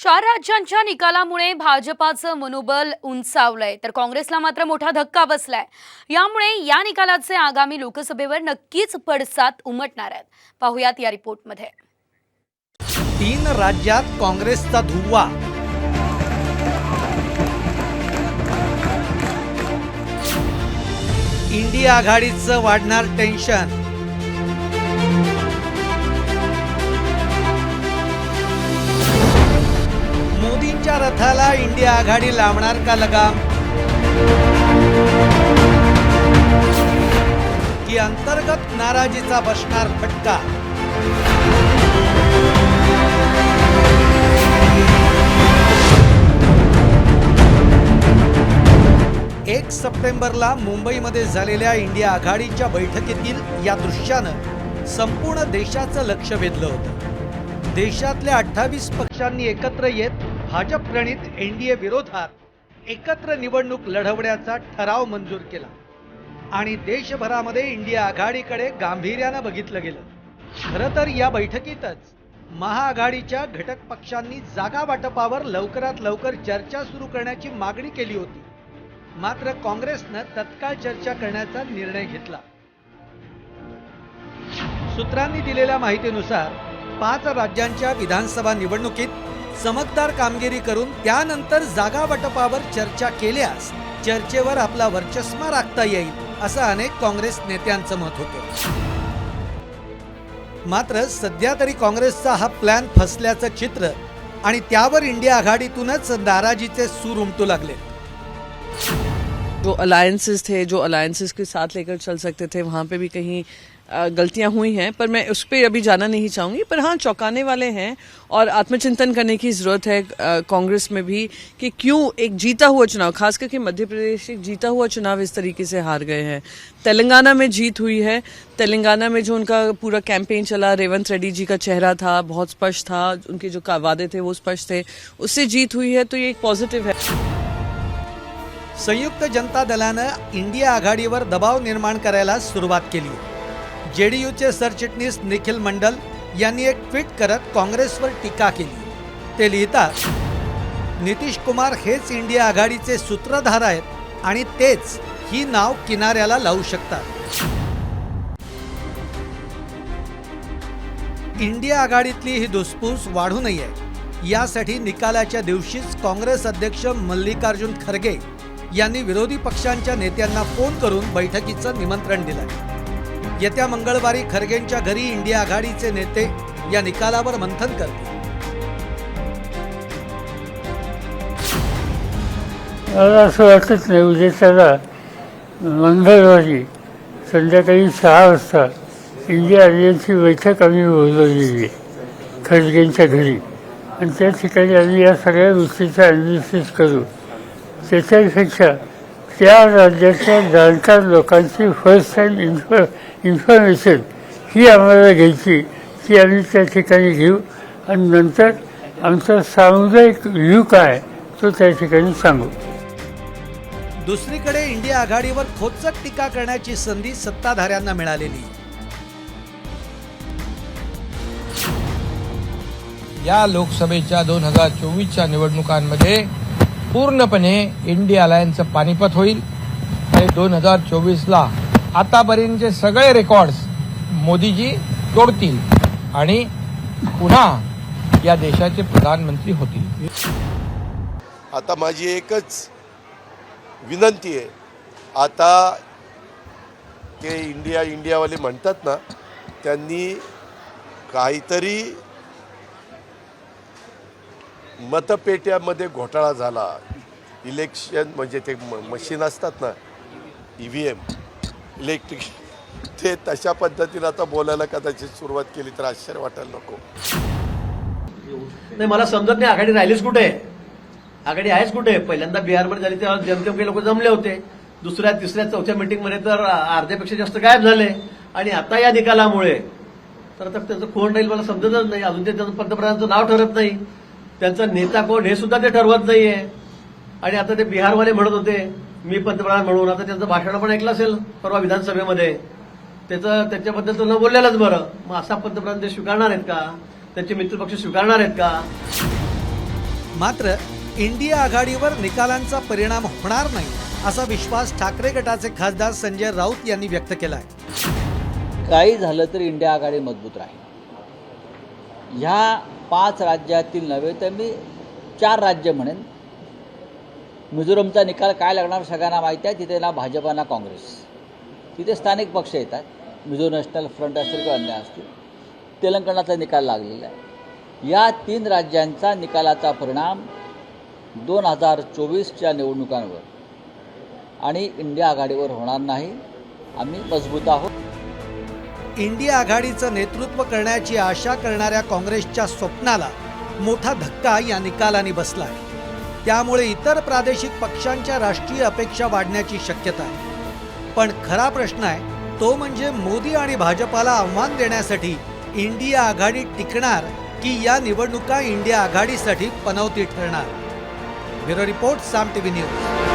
4 राज्यांच्या निकालामुळे भाजपाचं मनोबल उंचावलंय तर काँग्रेसला मात्र मोठा धक्का बसलाय। यामुळे या निकालाचे आगामी लोकसभेवर नक्कीच पडसाद उमटणार आहेत। पाहुयात या रिपोर्टमध्ये। 3 राज्यात काँग्रेसचा धुव्वा। इंडिया आघाडीचं वाढणार टेन्शन। मोदींच्या रथाला इंडिया आघाडी लावणार का लगाम, की अंतर्गत नाराजीचा बसणार फटका। 1 सप्टेंबरला मुंबईमध्ये झालेल्या इंडिया आघाडीच्या बैठकीतील या दृश्यानं संपूर्ण देशाचं लक्ष वेधलं होतं। देशातल्या 28 पक्षांनी एकत्र येत भाजप प्रणित एनडीए विरोधात एकत्र निवडणूक लढवण्याचा ठराव मंजूर केला आणि देशभरामध्ये इंडिया आघाडीकडे गांभीर्यानं बघितलं गेलं। खरं तर या बैठकीतच महाआघाडीच्या घटक पक्षांनी जागा वाटपावर लवकरात लवकर चर्चा सुरू करण्याची मागणी केली होती। मात्र काँग्रेसनं तत्काळ चर्चा करण्याचा निर्णय घेतला। सूत्रांनी दिलेल्या माहितीनुसार 5 राज्यांच्या विधानसभा निवडणुकीत चमकदार कामगिरी करून त्यानंतर जागा वाटपावर चर्चा केल्यास चर्चेवर आपला वर्चस्व राखता येईल असं अनेक काँग्रेस नेत्यांचं मत होतं। मात्र सध्या तरी काँग्रेसचा हा प्लॅन फसल्याचं चित्र आणि त्यावर इंडिया आघाडीतूनच नाराजीचे सूर उमटू लागले। जो अलायंसेस थे, जो अलायंसेस के साथ लेकर चल सकते थे, वहाँ पे भी कहीं गलतियां हुई हैं, पर मैं उस पर अभी जाना नहीं चाहूँगी। पर हाँ, चौंकाने वाले हैं और आत्मचिंतन करने की ज़रूरत है कांग्रेस में भी कि क्यों एक जीता हुआ चुनाव, खास करके मध्य प्रदेश एक जीता हुआ चुनाव इस तरीके से हार गए हैं। तेलंगाना में जीत हुई है। तेलंगाना में जो उनका पूरा कैंपेन चला, रेवंत रेड्डी जी का चेहरा था, बहुत स्पष्ट था, उनके जो वादे थे वो स्पष्ट थे, उससे जीत हुई है, तो ये एक पॉजिटिव है। संयुक्त जनता दलानं इंडिया आघाडीवर दबाव निर्माण करायला सुरुवात केली। जेडीयूचे सरचिटणीस निखिल मंडल यांनी एक ट्विट करत काँग्रेसवर टीका केली। ते लिहितात, नितीश कुमार हेच इंडिया आघाडीचे सूत्रधार आहेत आणि तेच ही नाव किनाऱ्याला लावू शकतात। इंडिया आघाडीतली ही धुसफूस वाढू नये यासाठी निकालाच्या दिवशीच काँग्रेस अध्यक्ष मल्लिकार्जुन खरगे यांनी विरोधी पक्षांच्या नेत्यांना फोन करून बैठकीचं निमंत्रण दिलं। येत्या मंगळवारी खरगेंच्या घरी इंडिया आघाडीचे नेते या निकालावर मंथन करतील। मला असं वाटत नाही उद्याच्याला मंगळवारी संध्याकाळी 6 वाजता इंडिया आघाडीची बैठक आम्ही बोलवलेली आहे खरगेंच्या घरी, आणि त्या ठिकाणी आम्ही या सगळ्या गोष्टीचा ॲनालिसिस करू। त्याच्यापेक्षा त्या राज्याच्या जाणकार लोकांची फर्स्ट हँड इन्फॉर्मेशन ही आम्हाला घ्यायची, ती आम्ही त्या ठिकाणी घेऊ आणि नंतर आमचा सामुदायिक व्ह्यू काय तो त्या ठिकाणी सांगू। दुसरीकडे इंडिया आघाडीवर खोचक टीका करण्याची संधी सत्ताधाऱ्यांना मिळालेली। या लोकसभेच्या 2024च्या निवडणुकांमध्ये पूर्णपणे इंडिया अलायन्सचं पानिपत होईल आणि 2024ला आतापर्यंतचे सगळे रेकॉर्ड्स मोदीजी तोडतील आणि पुन्हा या देशाचे प्रधानमंत्री होतील। आता माझी एकच विनंती आहे, आता ते इंडियावाले म्हणतात ना, त्यांनी काहीतरी मतपेट्यामध्ये घोटाळा झाला, इलेक्शन म्हणजे ते मशीन असतात ना EVM इलेक्ट्रिक, ते तशा पद्धतीने आता बोलायला कदाचित सुरुवात केली तर आश्चर्य वाटायला नको। नाही, मला समजत नाही आघाडी राहिलीच कुठे, आघाडी आहेच कुठे। पहिल्यांदा बिहारमध्ये झाली तेव्हा जमतेमके लोक जमले होते, दुसऱ्या तिसऱ्या चौथ्या मीटिंगमध्ये तर अर्ध्यापेक्षा जास्त गायब झाले, आणि आता या निकालामुळे तर आता त्यांचं कोण राहील मला समजतच नाही। अजून ते त्यांचं पंतप्रधानांचं नाव ठरत नाही, त्यांचा नेता कोण हे सुद्धा ते ठरवत नाहीये। आणि आता ते बिहारवाले म्हणत होते मी पंतप्रधान म्हणून, आता त्यांचं भाषण पण ऐकलं असेल परवा विधानसभेमध्ये, त्याच्याबद्दल तर न बोललेलंच बरं। मग असा पंतप्रधान ते स्वीकारणार आहेत का? त्यांचे मित्रपक्ष स्वीकारणार आहेत का? मात्र इंडिया आघाडीवर निकालांचा परिणाम होणार नाही असा विश्वास ठाकरे गटाचे खासदार संजय राऊत यांनी व्यक्त केलाय. काही झालं तरी इंडिया आघाडी मजबूत राहील. ह्या 5 राज्यातील नव्हे तर मी 4 राज्य म्हणेन. मिझोरमचा निकाल काय लागणार सगळ्यांना माहिती आहे. तिथे ना भाजपा ना काँग्रेस, तिथे स्थानिक पक्ष येतात. मिझो नॅशनल फ्रंट असेल किंवा अन्य असतील. तेलंगणाचा निकाल लागलेला आहे. या 3 राज्यांचा निकालाचा परिणाम 2024च्या निवडणुकांवर आणि इंडिया आघाडीवर होणार नाही. आम्ही मजबूत आहोत. इंडिया आघाडीचं नेतृत्व करण्याची आशा करणाऱ्या काँग्रेसच्या स्वप्नाला मोठा धक्का या निकालाने बसलाय. त्यामुळे इतर प्रादेशिक पक्षांच्या राष्ट्रीय अपेक्षा वाढण्याची शक्यता आहे. पण खरा प्रश्न आहे तो म्हणजे मोदी आणि भाजपाला आव्हान देण्यासाठी इंडिया आघाडी टिकणार की या निवडणुका इंडिया आघाडीसाठी पनवती ठरणार. ब्युरो रिपोर्ट, साम टीव्ही न्यूज.